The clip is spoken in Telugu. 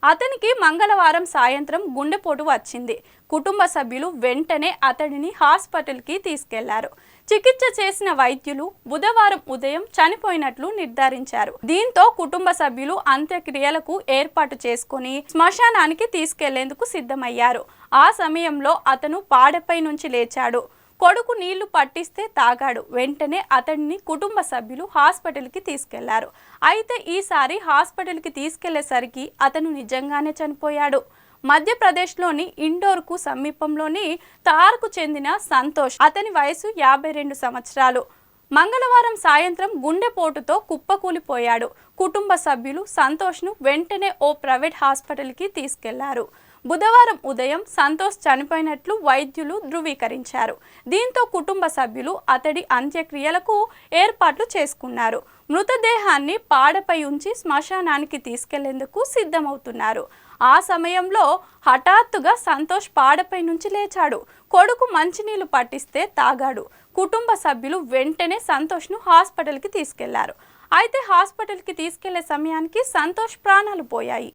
అతనికి మంగళవారం సాయంత్రం గుండెపోటు వచ్చింది. కుటుంబ సభ్యులు వెంటనే అతడిని హాస్పిటల్కి తీసుకెళ్లారు. చికిత్స చేసిన వైద్యులు బుధవారం ఉదయం చనిపోయినట్లు నిర్ధారించారు. దీంతో కుటుంబ సభ్యులు అంత్యక్రియలకు ఏర్పాటు చేసుకుని శ్మశానానికి తీసుకెళ్లేందుకు సిద్ధమయ్యారు. ఆ సమయంలో అతను పాడెపై నుంచి లేచాడు. కొడుకు నీళ్లు పట్టిస్తే తాగాడు. వెంటనే అతడిని కుటుంబ సభ్యులు హాస్పిటల్కి తీసుకెళ్లారు. అయితే ఈసారి హాస్పిటల్కి తీసుకెళ్లేసరికి అతను నిజంగానే చనిపోయాడు. మధ్యప్రదేశ్లోని ఇండోర్కు సమీపంలోని తార్కు చెందిన సంతోష్, అతని వయసు 52 సంవత్సరాలు, మంగళవారం సాయంత్రం గుండెపోటుతో కుప్పకూలిపోయాడు. కుటుంబ సభ్యులు సంతోష్ను వెంటనే ఓ ప్రైవేట్ హాస్పిటల్కి తీసుకెళ్లారు. బుధవారం ఉదయం సంతోష్ చనిపోయినట్లు వైద్యులు ధృవీకరించారు. దీంతో కుటుంబ సభ్యులు అతడి అంత్యక్రియలకు ఏర్పాట్లు చేసుకున్నారు. మృతదేహాన్ని పాడపై ఉంచి శ్మశానానికి తీసుకెళ్లేందుకు సిద్ధమవుతున్నారు. ఆ సమయంలో హఠాత్తుగా సంతోష్ పాడపై నుంచి లేచాడు. కొడుకు మంచినీళ్లు పట్టిస్తే తాగాడు. కుటుంబ సభ్యులు వెంటనే సంతోష్ను హాస్పిటల్కి తీసుకెళ్లారు. అయితే హాస్పిటల్కి తీసుకెళ్లే సమయానికి సంతోష్ ప్రాణాలు పోయాయి.